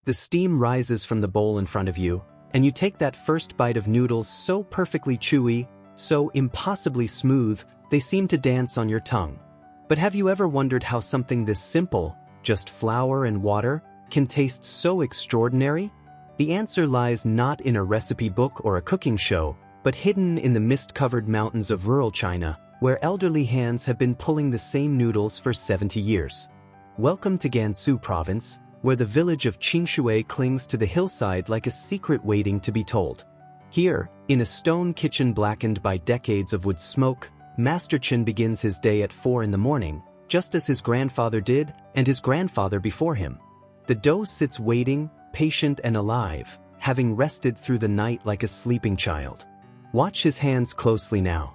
The steam rises from the bowl in front of you, and you take that first bite of noodles so perfectly chewy, so impossibly smooth, they seem to dance on your tongue. But have you ever wondered how something this simple, just flour and water, can taste so extraordinary? The answer lies not in a recipe book or a cooking show, but hidden in the mist-covered mountains of rural China, where elderly hands have been pulling the same noodles for 70 years. Welcome to Gansu province, where the village of Qingshui clings to the hillside like a secret waiting to be told. Here, in a stone kitchen blackened by decades of wood smoke, Master Chen begins his day at 4 in the morning, just as his grandfather did and his grandfather before him. The dough sits waiting, patient and alive, having rested through the night like a sleeping child. Watch his hands closely now.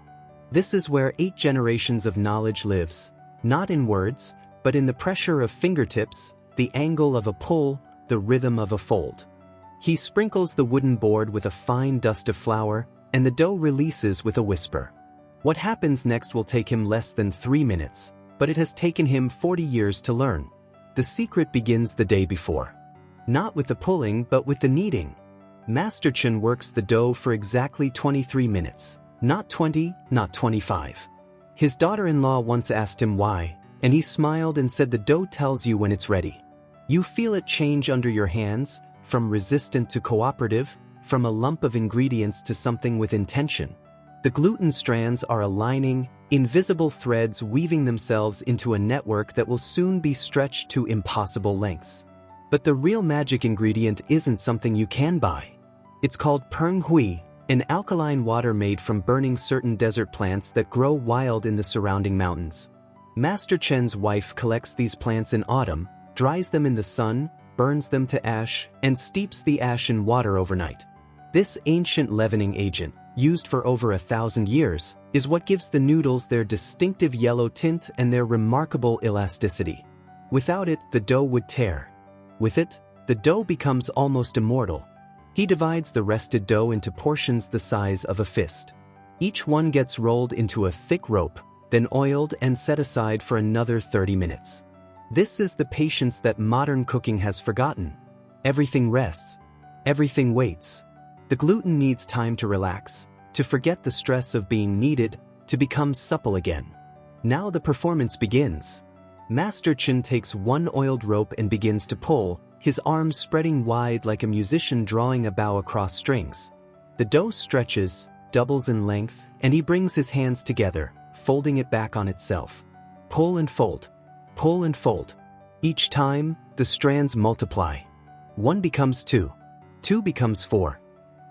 This is where 8 generations of knowledge lives, not in words, but in the pressure of fingertips, the angle of a pull, the rhythm of a fold. He sprinkles the wooden board with a fine dust of flour, and the dough releases with a whisper. What happens next will take him less than 3 minutes, but it has taken him 40 years to learn. The secret begins the day before. Not with the pulling, but with the kneading. Master Chen works the dough for exactly 23 minutes, not 20, not 25. His daughter-in-law once asked him why, and he smiled and said the dough tells you when it's ready. You feel it change under your hands, from resistant to cooperative, from a lump of ingredients to something with intention. The gluten strands are aligning, invisible threads weaving themselves into a network that will soon be stretched to impossible lengths. But the real magic ingredient isn't something you can buy. It's called peng hui, an alkaline water made from burning certain desert plants that grow wild in the surrounding mountains. Master Chen's wife collects these plants in autumn, dries them in the sun, burns them to ash, and steeps the ash in water overnight. This ancient leavening agent, used for over 1,000 years, is what gives the noodles their distinctive yellow tint and their remarkable elasticity. Without it, the dough would tear. With it, the dough becomes almost immortal. He divides the rested dough into portions the size of a fist. Each one gets rolled into a thick rope, then oiled and set aside for another 30 minutes. This is the patience that modern cooking has forgotten. Everything rests. Everything waits. The gluten needs time to relax, to forget the stress of being kneaded, to become supple again. Now the performance begins. Master Chen takes one oiled rope and begins to pull, his arms spreading wide like a musician drawing a bow across strings. The dough stretches, doubles in length, and he brings his hands together, folding it back on itself. Pull and fold. Pull and fold. Each time, the strands multiply. 1 becomes 2. 2 becomes 4.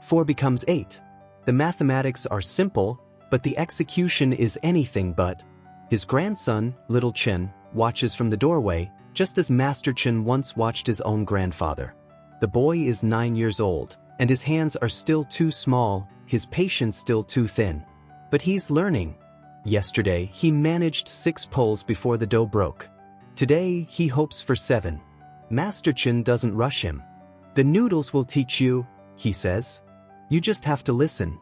4 becomes 8. The mathematics are simple, but the execution is anything but. His grandson, Little Chen, watches from the doorway, just as Master Chen once watched his own grandfather. The boy is 9 years old, and his hands are still too small, his patience still too thin. But he's learning. Yesterday, he managed 6 pulls before the dough broke. Today, he hopes for 7. Master Chen doesn't rush him. The noodles will teach you, he says. You just have to listen.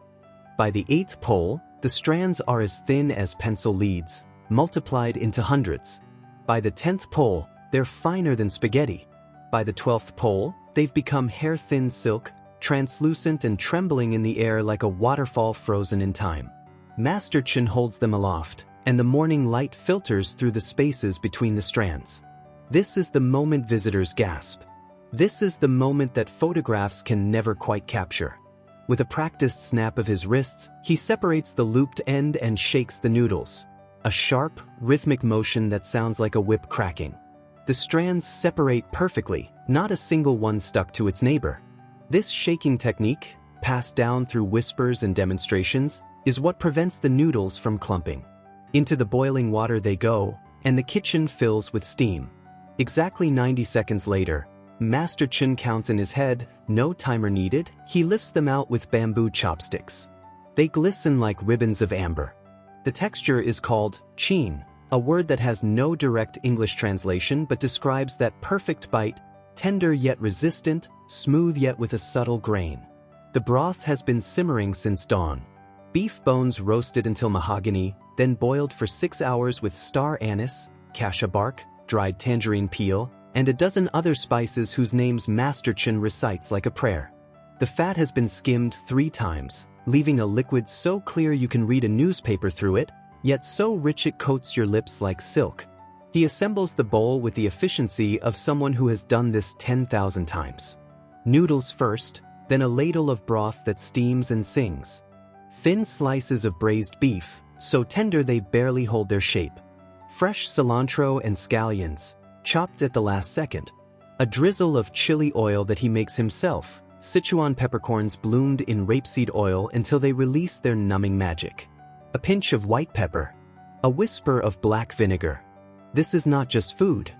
By the 8th pull, the strands are as thin as pencil leads, multiplied into hundreds. By the 10th pull, they're finer than spaghetti. By the 12th pull, they've become hair-thin silk, translucent and trembling in the air like a waterfall frozen in time. Master Chen holds them aloft, and the morning light filters through the spaces between the strands. This is the moment visitors gasp. This is the moment that photographs can never quite capture. With a practiced snap of his wrists, he separates the looped end and shakes the noodles. A sharp, rhythmic motion that sounds like a whip cracking. The strands separate perfectly, not a single one stuck to its neighbor. This shaking technique, passed down through whispers and demonstrations, is what prevents the noodles from clumping. Into the boiling water they go, and the kitchen fills with steam. Exactly 90 seconds later, Master Chen counts in his head, no timer needed, he lifts them out with bamboo chopsticks. They glisten like ribbons of amber. The texture is called qin, a word that has no direct English translation but describes that perfect bite, tender yet resistant, smooth yet with a subtle grain. The broth has been simmering since dawn. Beef bones roasted until mahogany, then boiled for 6 hours with star anise, cassia bark, dried tangerine peel, and a dozen other spices whose names Master Chen recites like a prayer. The fat has been skimmed 3 times, leaving a liquid so clear you can read a newspaper through it, yet so rich it coats your lips like silk. He assembles the bowl with the efficiency of someone who has done this 10,000 times. Noodles first, then a ladle of broth that steams and sings. Thin slices of braised beef, so tender they barely hold their shape. Fresh cilantro and scallions, chopped at the last second. A drizzle of chili oil that he makes himself, Sichuan peppercorns bloomed in rapeseed oil until they release their numbing magic. A pinch of white pepper. A whisper of black vinegar. This is not just food.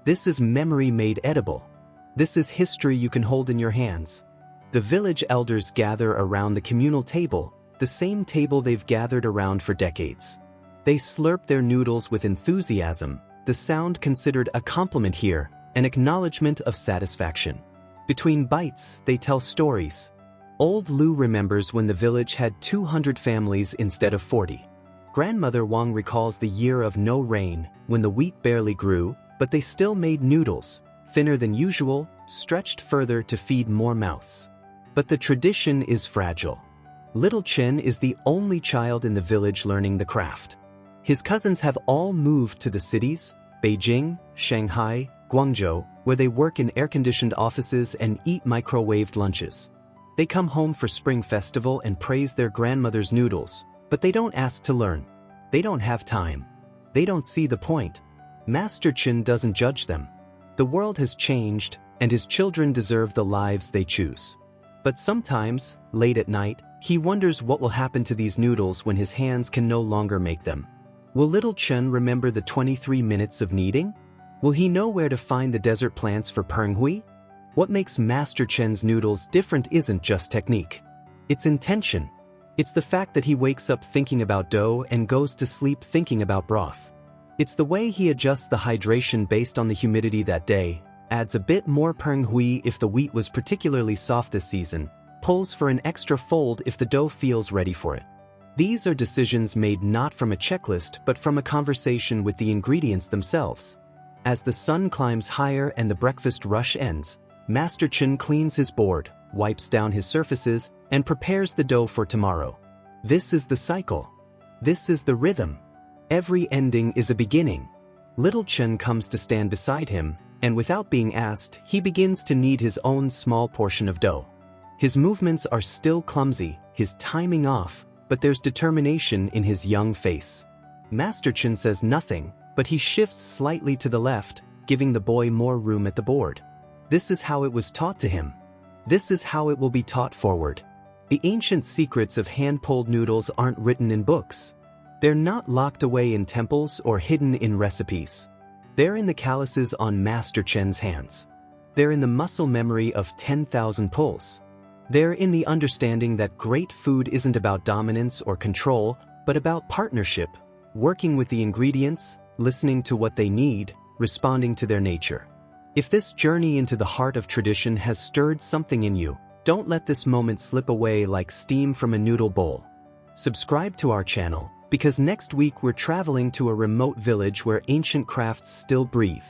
This is memory made edible. This is history you can hold in your hands. The village elders gather around the communal table, the same table they've gathered around for decades. They slurp their noodles with enthusiasm, the sound considered a compliment here, an acknowledgement of satisfaction. Between bites, they tell stories. Old Lu remembers when the village had 200 families instead of 40. Grandmother Wang recalls the year of no rain, when the wheat barely grew, but they still made noodles, thinner than usual, stretched further to feed more mouths. But the tradition is fragile. Little Chen is the only child in the village learning the craft. His cousins have all moved to the cities, Beijing, Shanghai, Guangzhou, where they work in air-conditioned offices and eat microwaved lunches. They come home for Spring Festival and praise their grandmother's noodles, but they don't ask to learn. They don't have time. They don't see the point. Master Chen doesn't judge them. The world has changed, and his children deserve the lives they choose. But sometimes, late at night, he wonders what will happen to these noodles when his hands can no longer make them. Will little Chen remember the 23 minutes of kneading? Will he know where to find the desert plants for Penghui? What makes Master Chen's noodles different isn't just technique. It's intention. It's the fact that he wakes up thinking about dough and goes to sleep thinking about broth. It's the way he adjusts the hydration based on the humidity that day, adds a bit more Penghui if the wheat was particularly soft this season, pulls for an extra fold if the dough feels ready for it. These are decisions made not from a checklist but from a conversation with the ingredients themselves. As the sun climbs higher and the breakfast rush ends, Master Chen cleans his board, wipes down his surfaces, and prepares the dough for tomorrow. This is the cycle. This is the rhythm. Every ending is a beginning. Little Chen comes to stand beside him, and without being asked, he begins to knead his own small portion of dough. His movements are still clumsy, his timing off, but there's determination in his young face. Master Chen says nothing, but he shifts slightly to the left, giving the boy more room at the board. This is how it was taught to him. This is how it will be taught forward. The ancient secrets of hand-pulled noodles aren't written in books. They're not locked away in temples or hidden in recipes. They're in the calluses on Master Chen's hands. They're in the muscle memory of 10,000 pulls. They're in the understanding that great food isn't about dominance or control, but about partnership, working with the ingredients, listening to what they need, responding to their nature. If this journey into the heart of tradition has stirred something in you, don't let this moment slip away like steam from a noodle bowl. Subscribe to our channel, because next week we're traveling to a remote village where ancient crafts still breathe.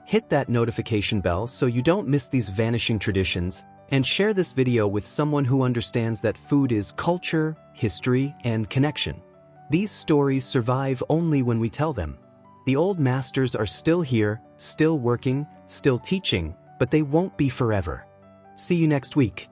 Hit that notification bell so you don't miss these vanishing traditions, and share this video with someone who understands that food is culture, history, and connection. These stories survive only when we tell them. The old masters are still here, still working, still teaching, but they won't be forever. See you next week.